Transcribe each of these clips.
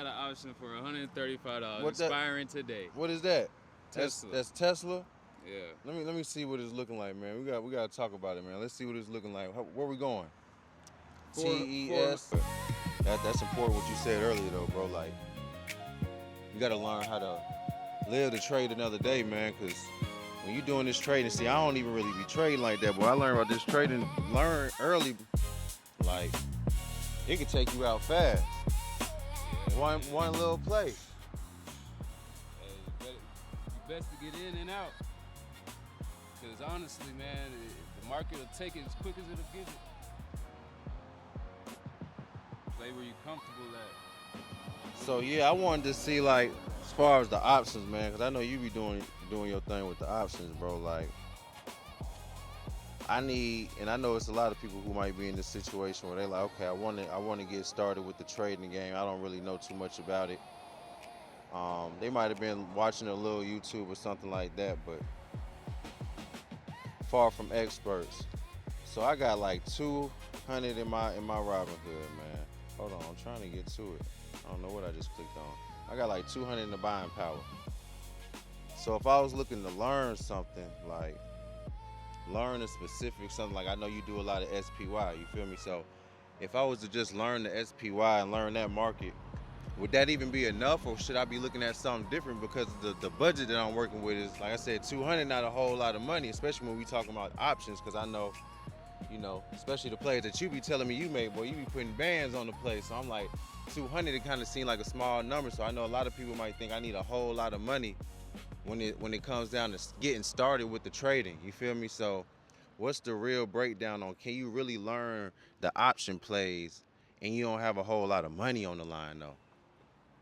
got an option for $135 What that? expiring today. What is that? Tesla. That's Tesla. Yeah. Let me see what it's looking like, man. We got to talk about it, man. Let's see what it's looking like. Where we going? TES. That's important what you said earlier though, bro. Like you got to learn how to live the trade another day, man. Cause when you doing this trading, see, I don't even really be trading like that, but I learned about this trading. Learn early, like it can take you out fast. One little play. Hey, you best to get in and out. Because honestly, man, the market will take it as quick as it'll give it. Play where you're comfortable at. So yeah, I wanted to see like as far as the options, man, because I know you be doing your thing with the options, bro. Like I know it's a lot of people who might be in this situation where they like, okay, I want to get started with the trading game. I don't really know too much about it. They might have been watching a little YouTube or something like that, but far from experts. So I got like 200 in my Robinhood, man. Hold on, I'm trying to get to it. I don't know what I just clicked on. I got like 200 in the buying power. So if I was looking to learn something, like learn a specific something, like I know you do a lot of SPY, you feel me? So if I was to just learn the SPY and learn that market, would that even be enough, or should I be looking at something different? Because the budget that I'm working with is, like I said, 200, not a whole lot of money, especially when we talking about options, because I know, you know, especially the plays that you be telling me you make, boy, you be putting bands on the play. So I'm like, 200, it kind of seemed like a small number. So I know a lot of people might think I need a whole lot of money when it comes down to getting started with the trading. You feel me? So what's the real breakdown on, can you really learn the option plays and you don't have a whole lot of money on the line though?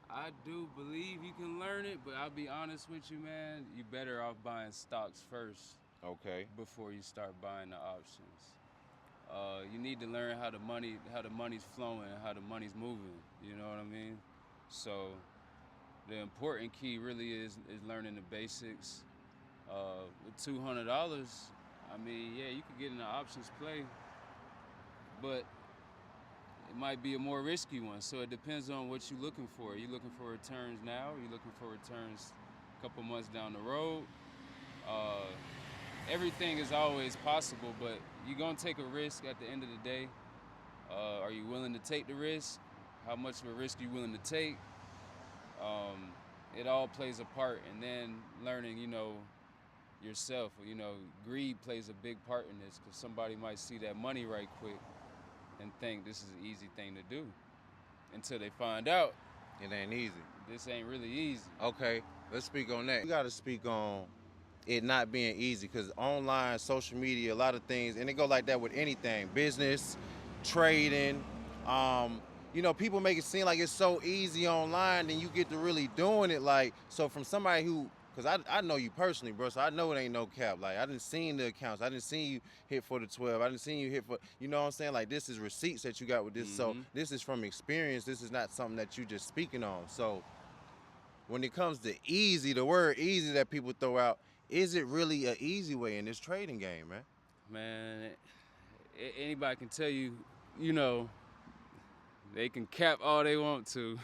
I do believe you can learn it, but I'll be honest with you, man. You better off buying stocks first. Okay. Before you start buying the options. You need to learn how the money's flowing, how the money's moving. You know what I mean? So the important key really is learning the basics. With $200, I mean, yeah, you could get in the options play, but it might be a more risky one. So it depends on what you're looking for. Are you looking for returns now? Are you looking for returns a couple months down the road? Everything is always possible, but you're gonna take a risk at the end of the day. Are you willing to take the risk? How much of a risk are you willing to take? It all plays a part, and then learning, you know, yourself. You know, greed plays a big part in this, because somebody might see that money right quick and think this is an easy thing to do, until they find out it ain't easy. This ain't really easy. Okay, let's speak on that. We gotta speak on it not being easy, because online, social media, a lot of things, and it go like that with anything, business, trading. You know, people make it seem like it's so easy online, and you get to really doing it. Like, so from somebody who, because I know you personally, bro, so I know it ain't no cap. Like, I didn't seen the accounts. I didn't see you hit for the 12. I didn't see you hit for, you know what I'm saying? Like, this is receipts that you got with this. So this is from experience. This is not something that you just speaking on. So when it comes to easy, the word easy that people throw out, is it really an easy way in this trading game, man? Man, anybody can tell you, you know, they can cap all they want to.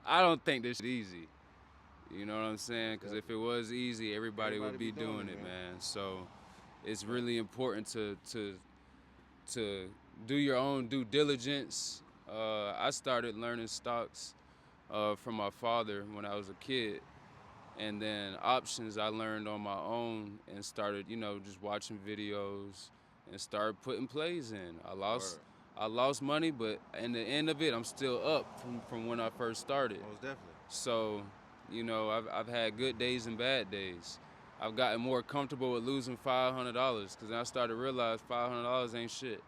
I don't think this is easy. You know what I'm saying? Because if it was easy, everybody would be doing it, man. So it's really important to do your own due diligence. I started learning stocks from my father when I was a kid. And then options I learned on my own and started, you know, just watching videos and started putting plays in. I lost money, but in the end of it, I'm still up from when I first started. Most definitely. So, you know, I've had good days and bad days. I've gotten more comfortable with losing $500, because I started to realize $500 ain't shit.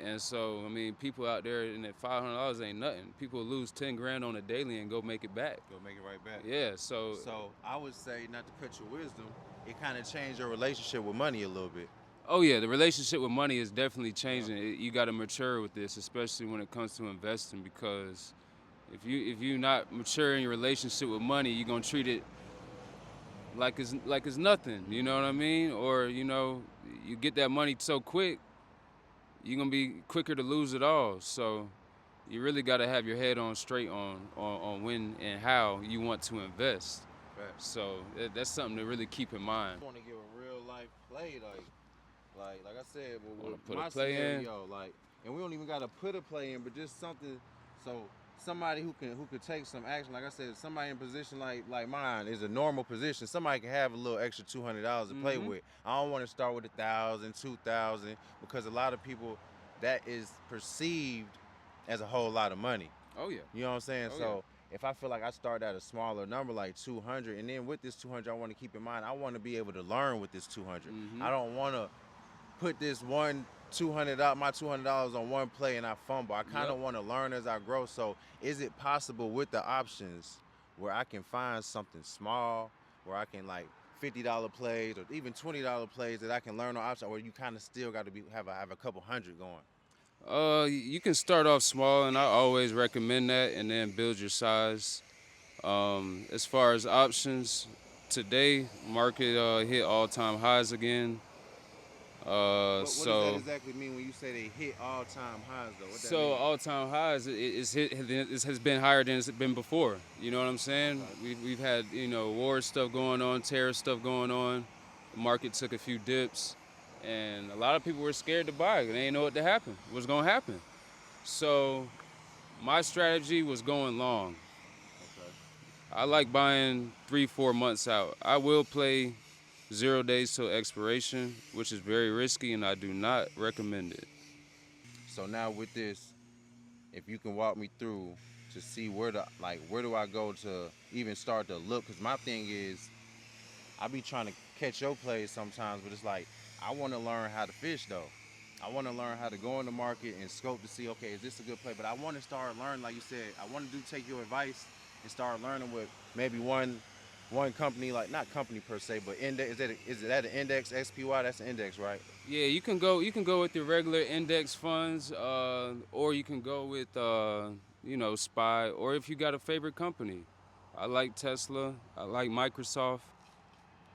And so, I mean, people out there, and that $500 ain't nothing. People lose 10 grand on a daily and go make it back. Go make it right back. Yeah, so. So I would say, not to cut your wisdom, it kind of changed your relationship with money a little bit. Oh yeah, the relationship with money is definitely changing. You got to mature with this, especially when it comes to investing, because if you're not mature in your relationship with money, you're gonna treat it like it's nothing. You know what I mean? Or, you know, you get that money so quick, you're gonna be quicker to lose it all. So you really got to have your head on straight on when and how you want to invest. Facts. So that's something to really keep in mind. I want to give a real life play, like I said, Wanna with put my a play in? scenario, like, and we don't even gotta put a play in, but just something, so somebody who could take some action. Like I said, somebody in position like mine is a normal position. Somebody can have a little extra $200 to play with. I don't want to start with 1,000, 2,000, because a lot of people, that is perceived as a whole lot of money. Oh yeah. You know what I'm saying? Oh, So if I feel like I start at a smaller number, like 200, and then with this 200, I want to keep in mind, I want to be able to learn with this 200. I don't want to put this one my $200 on one play and I fumble. I kind of want to learn as I grow. So is it possible with the options where I can find something small, where I can like $50 plays or even $20 plays that I can learn on options, or you kind of still got to have a couple hundred going? You can start off small, and I always recommend that, and then build your size. As far as options, today market hit all-time highs again. What does that exactly mean when you say they hit all-time highs, though? What that mean? All-time highs, it has been higher than it's been before. You know what I'm saying? Okay. We've had war stuff going on, terror stuff going on. The market took a few dips, and a lot of people were scared to buy. They didn't know what was going to happen. So my strategy was going long. Okay. I like buying 3-4 months out. I will play 0 days till expiration, which is very risky, and I do not recommend it. So now with this, if you can walk me through to see where do I go to even start to look? Because my thing is, I be trying to catch your plays sometimes, but it's like, I want to learn how to fish though. I want to learn how to go in the market and scope to see, okay, is this a good play? But I want to start learning, like you said, I want to take your advice and start learning with maybe one company, like not company per se, but index. Is that an index SPY? That's an index, right? Yeah, you can go with your regular index funds, or you can go with SPY, or if you got a favorite company. I like Tesla. I like Microsoft.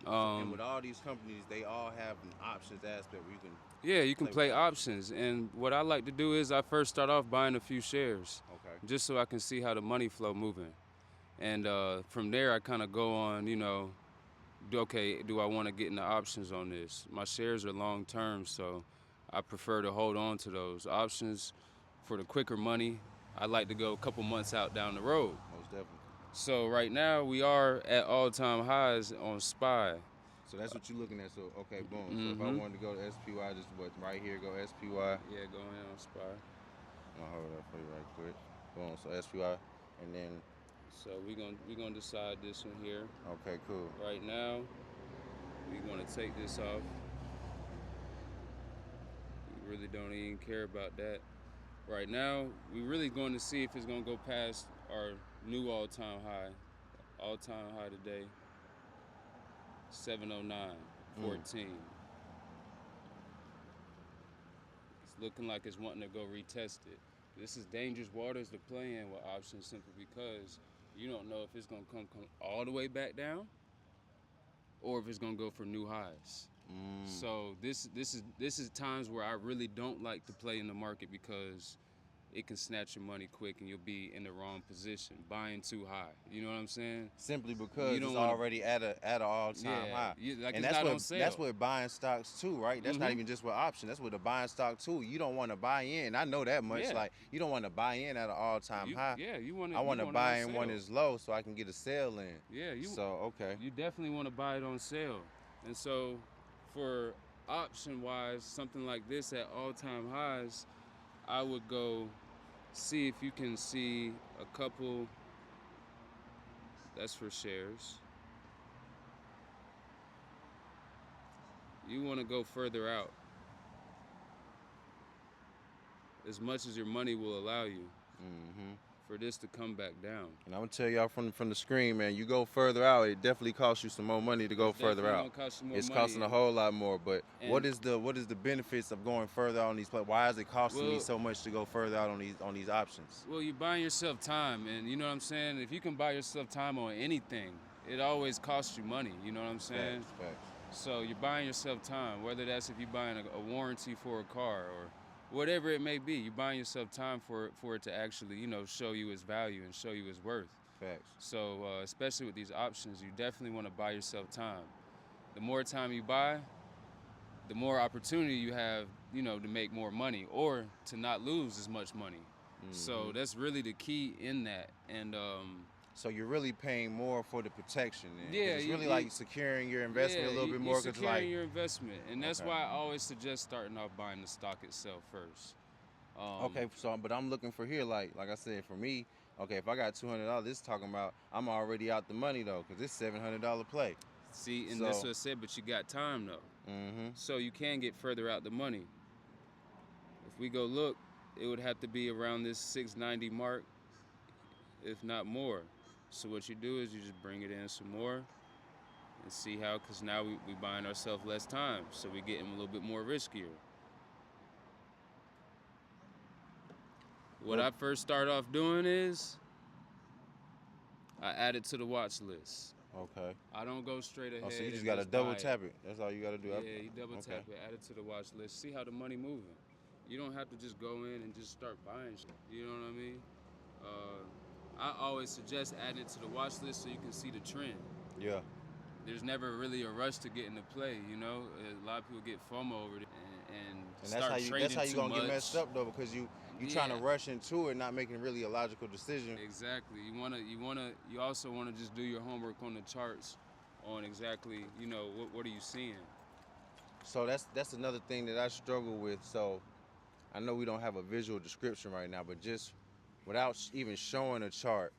And with all these companies, they all have an options aspect where you can. Yeah, you can play options. And what I like to do is I first start off buying a few shares, just so I can see how the money flow moving. And from there, I kind of go on, okay, do I want to get into options on this? My shares are long term, so I prefer to hold on to those options for the quicker money. I like to go a couple months out down the road. Most definitely. So right now, we are at all-time highs on SPY. So that's what you're looking at. So, okay, boom. So if I wanted to go to SPY, just right here, go SPY. Yeah, go ahead on SPY. I'll hold it up for you right quick. Boom, so SPY, and then. So we're gonna decide this one here. Okay, cool. Right now, we're gonna take this off. We really don't even care about that. Right now, we're really going to see if it's gonna go past our new all-time high. All-time high today, 709.14. It's looking like it's wanting to go retest it. This is dangerous waters to play in with options, simply because you don't know if it's gonna come all the way back down, or if it's gonna go for new highs. So this is times where I really don't like to play in the market, because it can snatch your money quick and you'll be in the wrong position, buying too high. You know what I'm saying? Simply because it's already at an all-time high. And that's what buying stocks too, right? That's not even just with options. That's with the buying stock too. You don't want to buy in. I know that much. Yeah. Like, you don't want to buy in at an all-time high. Yeah, you want to. I want to buy in when it's low so I can get a sale in. Yeah, okay. You definitely want to buy it on sale. And so, for option-wise, something like this at all-time highs, I would go see if you can see a couple. That's for shares. You want to go further out, as much as your money will allow you, for this to come back down. And I'm gonna tell y'all from the screen, man, you go further out, it definitely costs you some more money to go further out. It's costing a whole lot more. But what is the benefits of going further out on these plays? Why is it costing me so much to go further out on these options? Well, you're buying yourself time, and you know what I'm saying? If you can buy yourself time on anything, it always costs you money, you know what I'm saying? Facts. So you're buying yourself time, whether that's if you're buying a warranty for a car, or whatever it may be. You're buying yourself time for it to actually, show you its value and show you its worth. Facts. So especially with these options, you definitely want to buy yourself time. The more time you buy, the more opportunity you have, to make more money or to not lose as much money. So that's really the key in that. And so you're really paying more for the protection. Then. Yeah, it's really like securing your investment a little bit more. You're securing your investment, and that's why I always suggest starting off buying the stock itself first. Okay, so but I'm looking for here, like I said, for me, okay, if I got $200, this is talking about I'm already out the money though, because it's $700 play. See, and that's what I said, but you got time though. So you can get further out the money. If we go look, it would have to be around this 690 mark, if not more. So what you do is you just bring it in some more and see how, because now we buying ourselves less time, so we getting a little bit more riskier. What I first start off doing is I add it to the watch list. Okay. I don't go straight ahead. Oh, so you just gotta double tap it. That's all you gotta do. Yeah, you double tap it, add it to the watch list, see how the money moving. You don't have to just go in and just start buying shit. You know what I mean? I always suggest adding it to the watch list so you can see the trend. Yeah. There's never really a rush to get into play, A lot of people get FOMO over it and start trading too much. That's how you gonna get messed up though, because you trying to rush into it, not making really a logical decision. Exactly. You also wanna just do your homework on the charts, on exactly, what are you seeing. So that's another thing that I struggle with. So I know we don't have a visual description right now, but just without even showing a chart,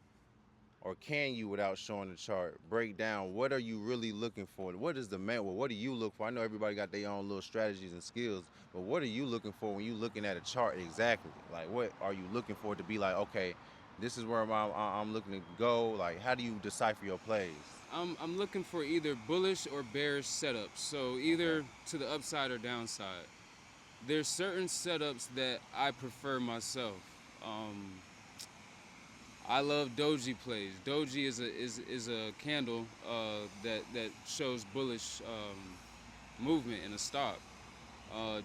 or can you, without showing the chart, break down what are you really looking for? What is the main? Well, what do you look for? I know everybody got their own little strategies and skills, but what are you looking for when you looking at a chart exactly? Like, what are you looking for to be like, okay, this is where I'm looking to go? Like, how do you decipher your plays? I'm looking for either bullish or bearish setups, so either to the upside or downside. There's certain setups that I prefer myself. I love doji plays. Doji is a candle that shows bullish movement in a stock.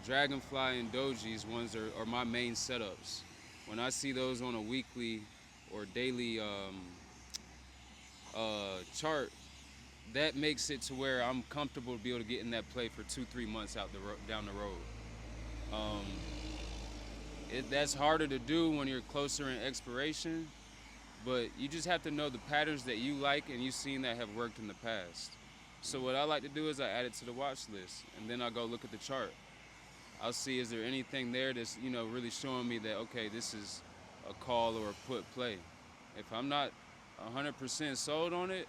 Dragonfly and dojis ones are my main setups. When I see those on a weekly or daily chart, that makes it to where I'm comfortable to be able to get in that play for 2-3 months down the road. That's harder to do when you're closer in expiration, but you just have to know the patterns that you like and you've seen that have worked in the past. So what I like to do is I add it to the watch list, and then I go look at the chart. I'll see, is there anything there that's really showing me that, okay, this is a call or a put play. If I'm not 100% sold on it,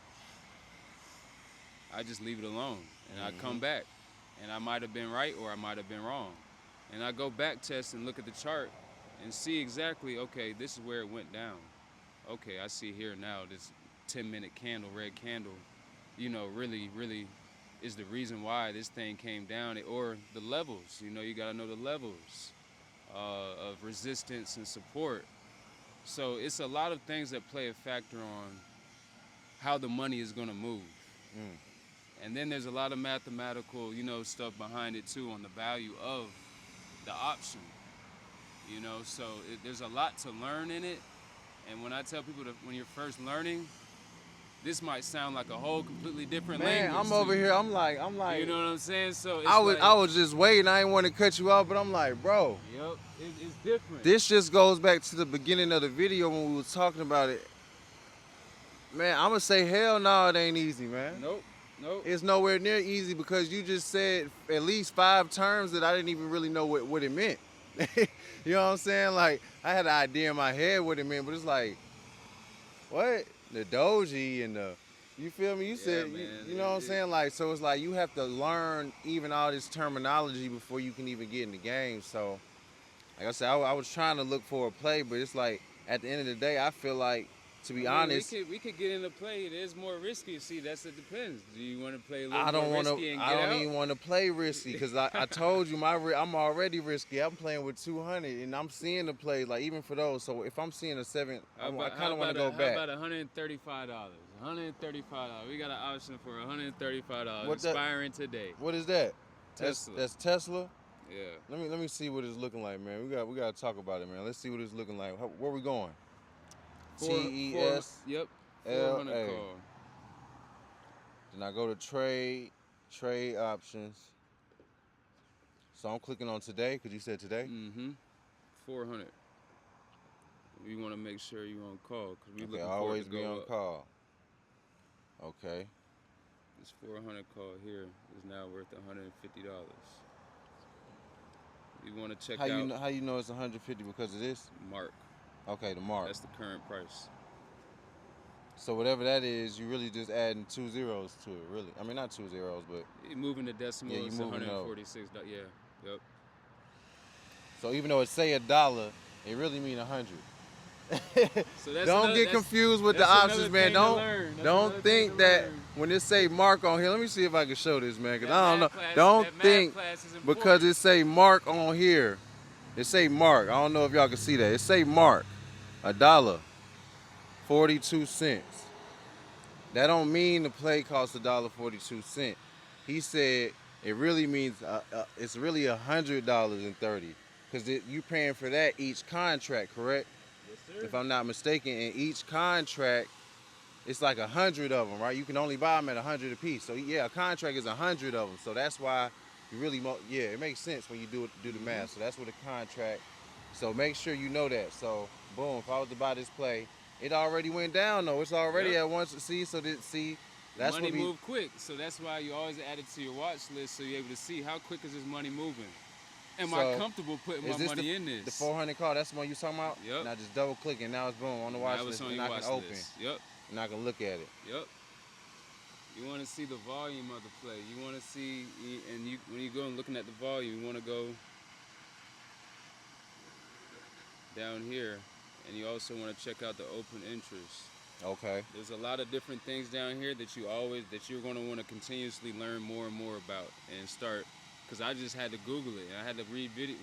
I just leave it alone, and I come back, and I might have been right or I might have been wrong. And I go back test and look at the chart and see exactly, okay, this is where it went down. Okay, I see here now this 10-minute candle, red candle, really, really is the reason why this thing came down, or the levels. You gotta know the levels of resistance and support. So it's a lot of things that play a factor on how the money is gonna move. And then there's a lot of mathematical, stuff behind it too, on the value of the option. So there's a lot to learn in it. And when I tell people that when you're first learning, this might sound like a whole completely different language. Man, I'm over here. I'm like. You know what I'm saying? So it's I was just waiting. I didn't want to cut you off, but I'm like, bro. Yep, it's different. This just goes back to the beginning of the video when we were talking about it. Man, I'm gonna say hell no, it ain't easy, man. Nope. It's nowhere near easy, because you just said at least 5 terms that I didn't even really know what it meant. You know what I'm saying? Like, I had an idea in my head what it meant, but it's like, what? The doji and the, you feel me? You said, you know what I'm saying? Like, so it's like you have to learn even all this terminology before you can even get in the game. So, like I said, I was trying to look for a play, but it's like, at the end of the day, I feel like, to be honest, we could get into play. It is more risky. See, it depends. Do you want to play a little more risky and get out? I don't even want to play risky, because I told you I'm already risky. I'm playing with 200, and I'm seeing the plays, like, even for those. So if I'm seeing a 7, I kind of want to go back. How about $135? $135. We got an option for $135 expiring today. What is that? Tesla. That's Tesla? Yeah. Let me see what it's looking like, man. We got to talk about it, man. Let's see what it's looking like. Where we going? Yep. TESLA. 400 call. Then I go to trade options. So I'm clicking on today because you said today. 400. You want to make sure you're on call because we Okay, looking always forward to be go on up. call. Okay. This 400 call here is now worth $150. You want to check How out how you know it's 150 because of this? mark. Okay, the mark. That's the current price. So whatever that is, you really just adding 2 zeros to it, really. I mean, not 2 zeros, but You're moving the decimal. Yeah, you It's moving it over. 146. Yeah. Yep. so even though it say $1, it really mean 100. So that's Don't another- get that's- confused with the that's another options, man. thing to Don't learn. That's don't another think thing to that learn. when it say mark on here. Let me see if I can show this, man, because That I don't know. math class- Don't that math think class is because important. it say mark on here. It say mark. I don't know if y'all can see that. It say mark. $1.42. That don't mean the play costs $1.42. He said it really means it's really $100.30 because you paying for that each contract, correct? Yes, sir. If I'm not mistaken, in each contract, it's like 100 of them, right? You can only buy them at 100 a piece. So yeah, a contract is 100 of them. So that's why you really, yeah, it makes sense when you do the math. So that's what a contract. So make sure you know that. So boom, if I was to buy this play, it already went down though. It's already Yep. at once. That's money what we move quick, so that's why you always add it to your watch list so you're able to see how quick is this money moving. Am I So, comfortable putting my Is this money in this? the 400 call? That's the one you talking about? Yep. And I just double click and now it's boom on the watch Now list it's on and your I watch can open list. Yep. and I can look at it. Yep. You want to see the volume of the play. You want to see, and when you go and looking at the volume, you want to go down here, and you also want to check out the open interest. Okay. There's a lot of different things down here that you're going to want to continuously learn more and more about and start. Because I just had to Google it. I had to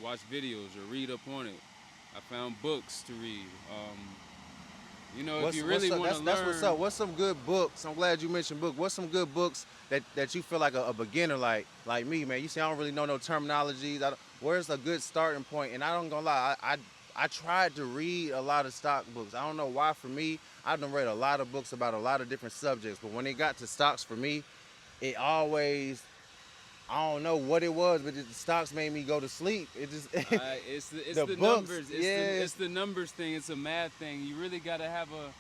watch videos or read up on it. I found books to read. If you really want to learn. That's what's up. What's some good books? I'm glad you mentioned book. What's some good books that you feel like a beginner like me, man? You see, I don't really know no terminologies. Where's a good starting point? And I don't gonna lie, I tried to read a lot of stock books. I don't know why. For me, I've done read a lot of books about a lot of different subjects, but when it got to stocks for me, it always, I don't know what it was, but the stocks made me go to sleep. It just it's the books, numbers. yeah. It's the numbers thing. It's a math thing. You really got to have a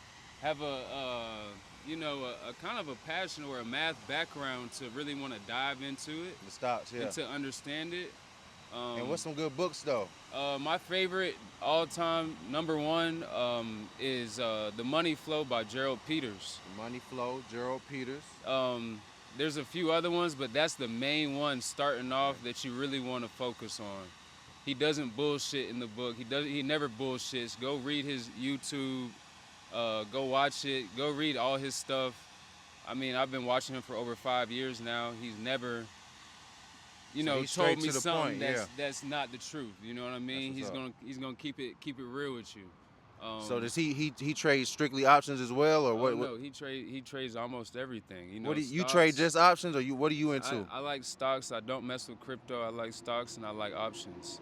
kind of a passion or a math background to really want to dive into it the stocks, yeah. and to understand it. And what's some good books though? My favorite all-time number one is The Money Flow by Gerald Peters. Money Flow, Gerald Peters. There's a few other ones, but that's the main one starting off that you really want to focus on. He doesn't bullshit in the book. He never bullshits. Go read his YouTube. Go watch it. Go read all his stuff. I mean, I've been watching him for over 5 years now. He's never, he's told straight me to the something point, that's not the truth. You know what I mean? That's what's He's gonna keep it real with you. So does he trade strictly options as well, or what? No, he trades almost everything. What do you stocks. trade just options, or what are you into? I like stocks. I don't mess with crypto. I like stocks and I like options.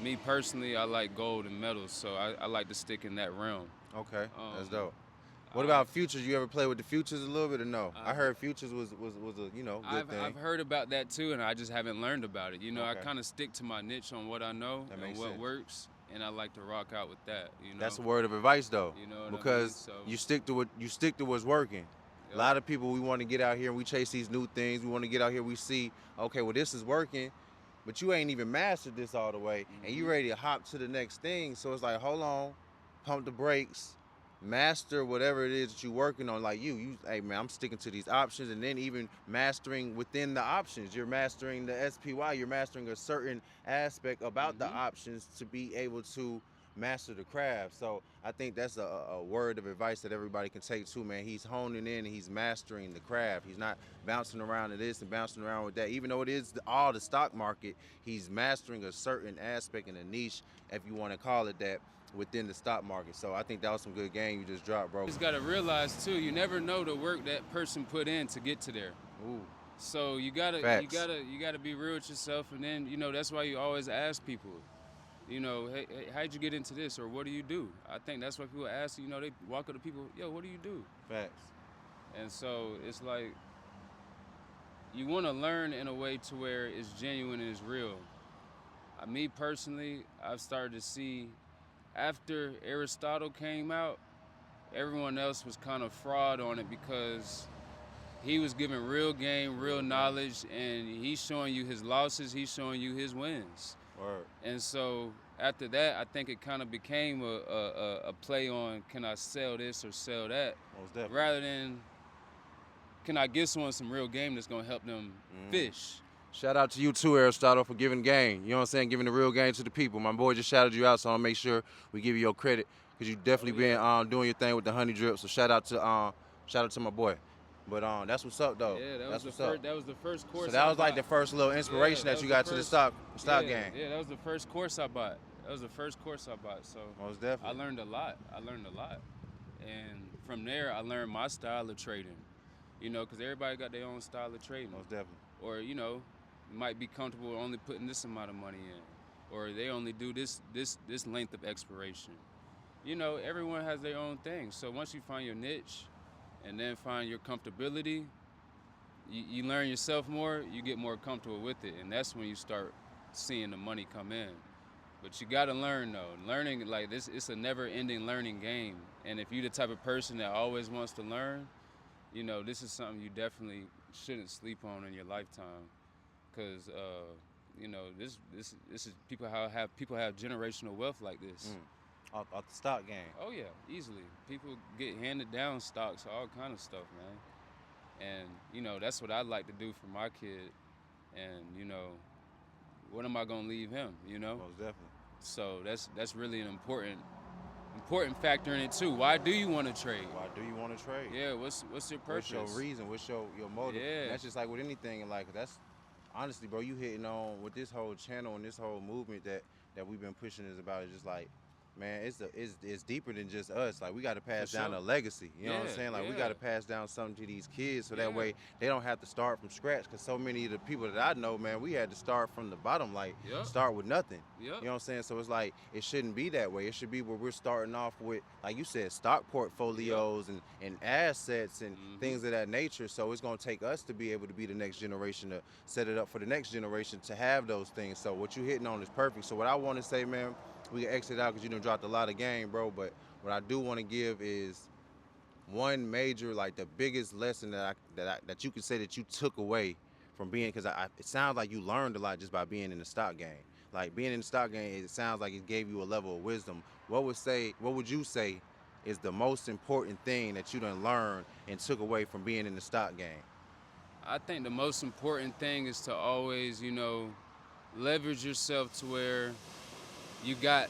Me personally, I like gold and metals, so I like to stick in that realm. Okay, that's dope. What about futures? You ever play with the futures a little bit or no? I heard futures was a good thing. I've heard about that too, and I just haven't learned about it. I Okay. kind of stick to my niche on what I know That and makes what sense. works, and I like to rock out with that. That's a word of advice though, You know what I mean? because So- you stick to what's working. Yep. A lot of people, we want to get out here and we chase these new things. We want to get out here, we see, okay, well this is working, but you ain't even mastered this all the way, and you ready to hop to the next thing. So it's like, hold on, pump the brakes, master whatever it is that you're working on. Like hey man, I'm sticking to these options, and then even mastering within the options. You're mastering the SPY. You're mastering a certain aspect about the options to be able to master the craft. So I think that's a word of advice that everybody can take too, man. He's honing in and he's mastering the craft. He's not bouncing around to this and bouncing around with that. Even though it is all the stock market, he's mastering a certain aspect and a niche, if you want to call it that, within the stock market. So I think that was some good game you just dropped, bro. You just gotta realize too, you never know the work that person put in to get to there. Ooh. So you gotta Facts. be real with yourself, and then that's why you always ask people, hey, how'd you get into this, or what do you do? I think that's why people ask. They walk up to people, yo, what do you do? Facts. And so it's like you want to learn in a way to where it's genuine and it's real. Me personally, I've started to see after Aristotle came out, everyone else was kind of fraud on it because he was giving real game, real knowledge, and he's showing you his losses, he's showing you his wins. Word. And so after that, I think it kind of became a play on, can I sell this or sell that? Most definitely. Rather than, can I give someone some real game that's going to help them fish? Shout out to you too, Aristotle, for giving game. You know what I'm saying? Giving the real game to the people. My boy just shouted you out, so I'll make sure we give you your credit because you definitely been doing your thing with the honey drip. So shout out to my boy. But that's what's up though. Yeah, that was the first course. So that was like the first little inspiration that you got to the stock game. Yeah, that was the first course I bought. So most definitely. I learned a lot. And from there, I learned my style of trading. Because everybody got their own style of trading. Most definitely. Or might be comfortable only putting this amount of money in, or they only do this length of expiration. Everyone has their own thing. So once you find your niche, and then find your comfortability, you learn yourself more, you get more comfortable with it, and that's when you start seeing the money come in. But you gotta learn though. Learning like this, it's a never-ending learning game. And if you're the type of person that always wants to learn, this is something you definitely shouldn't sleep on in your lifetime, because this is people have generational wealth like this. Off the stock game. Oh yeah, easily. People get handed down stocks, all kind of stuff, man. And that's what I'd like to do for my kid. And what am I gonna leave him? Most definitely. So that's really an important factor in it too. Why do you want to trade? Why do you want to trade? Yeah. What's your purpose? What's your reason? What's your motive? Yeah. And that's just like with anything in life. That's honestly, bro, you hitting on with this whole channel and this whole movement that we've been pushing is about. It's just like, man, it's deeper than just us. Like, we got to pass down a legacy. You know what I'm saying? Like, we got to pass down something to these kids so that way they don't have to start from scratch. Because so many of the people that I know, man, we had to start from the bottom, like start with nothing. You know what I'm saying? So it's like, it shouldn't be that way. It should be where we're starting off with, like you said, stock portfolios and assets and things of that nature. So it's going to take us to be able to be the next generation, to set it up for the next generation to have those things. So what you're hitting on is perfect. So what I want to say, man, we can exit out because you done dropped a lot of game, bro. But what I do want to give is one major, like the biggest lesson that you can say that you took away from being, because it sounds like you learned a lot just by being in the stock game. Like being in the stock game, it sounds like it gave you a level of wisdom. What would you say is the most important thing that you done learned and took away from being in the stock game? I think the most important thing is to always, leverage yourself to where you got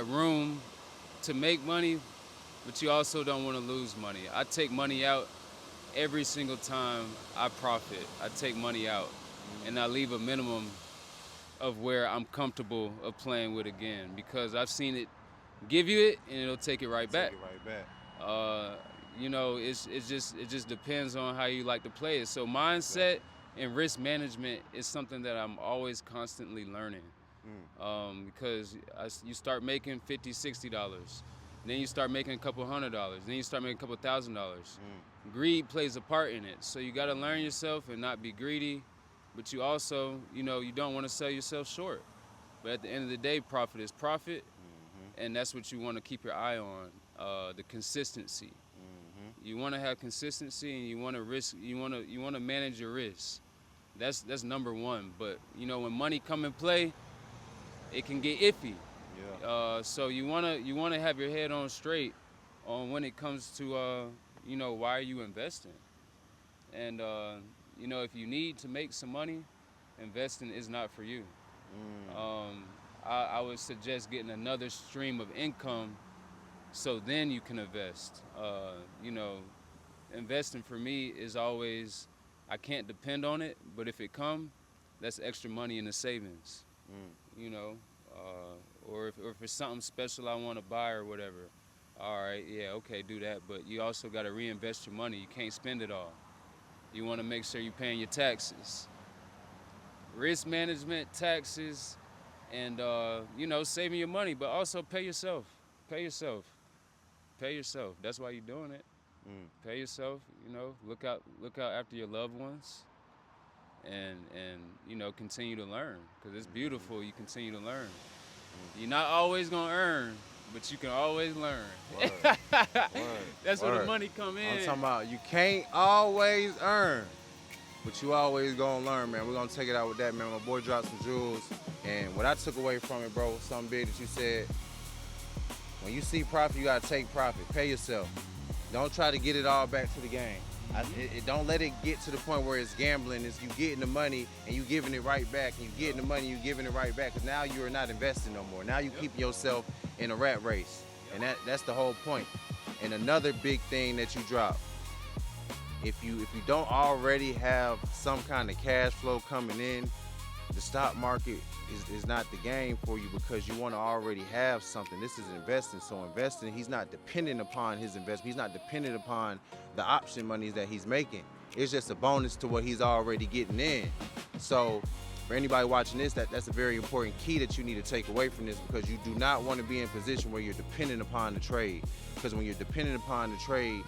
room to make money, but you also don't want to lose money. I take money out every single time I profit. I take money out, and I leave a minimum of where I'm comfortable of playing with again, because I've seen it give you it and it'll take it right back. Take it right back. It just depends on how you like to play it. So mindset and risk management is something that I'm always constantly learning. Because you start making $50, $60, then you start making a couple $100, then you start making a couple $1,000. Greed plays a part in it, so you got to learn yourself and not be greedy, but you also, you don't want to sell yourself short. But at the end of the day, profit is profit, and that's what you want to keep your eye on, the consistency. You want to have consistency, and you want to risk. You want to manage your risks. That's number one. But when money come in play, it can get iffy. So you wanna have your head on straight on when it comes to why are you investing, and if you need to make some money, investing is not for you. I would suggest getting another stream of income, so then you can invest. Investing for me is always, I can't depend on it, but if it come, that's extra money in the savings. Or if it's something special I want to buy or whatever, all right, yeah, okay, do that. But you also got to reinvest your money. You can't spend it all. You want to make sure you're paying your taxes. Risk management, taxes, and you know, saving your money, but also pay yourself. Pay yourself. Pay yourself. That's why you're doing it. Pay yourself. You know, look out after your loved ones, and you know, continue to learn, because it's beautiful. You continue to learn. You're not always gonna earn, but you can always learn. Word. That's where Word. the money come in. I'm talking about you can't always earn, but you always gonna learn, man. We're gonna take it out with that, man. My boy dropped some jewels, and what I took away from it, bro, something big that you said. When you see profit, you gotta take profit. Pay yourself. Don't try to get it all back to the game. Don't let it get to the point where it's gambling. It's you getting the money and you giving it right back, and you getting the money, you giving it right back. Because now you are not investing no more. Now you keep yourself in a rat race, and that's the whole point. And another big thing that you drop, if you don't already have some kind of cash flow coming in, the stock market is not the game for you, because you want to already have something. This is investing. So investing, he's not dependent upon his investment. He's not dependent upon the option monies that he's making. It's just a bonus to what he's already getting in. So for anybody watching this, that's a very important key that you need to take away from this, because you do not want to be in a position where you're dependent upon the trade. Because when you're dependent upon the trade,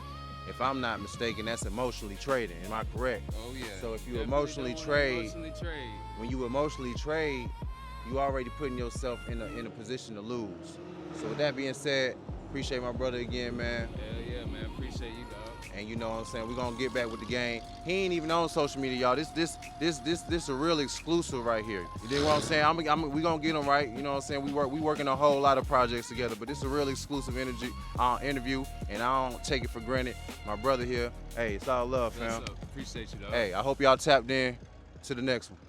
if I'm not mistaken, that's emotionally trading. Am I correct? Oh yeah. So if you Definitely emotionally don't trade, wanna emotionally trade. when you emotionally trade, you already putting yourself in a position to lose. So with that being said, appreciate my brother again, man. Hell yeah, man. Appreciate you, dog. And you know what I'm saying, we're gonna get back with the game. He ain't even on social media, y'all. This a real exclusive right here. You dig what I'm saying? We gonna get him right. You know what I'm saying? We working a whole lot of projects together, but this is a real exclusive interview, and I don't take it for granted. My brother here, hey, it's all love, fam. What's up? Appreciate you, dog. Hey, I hope y'all tapped in to the next one.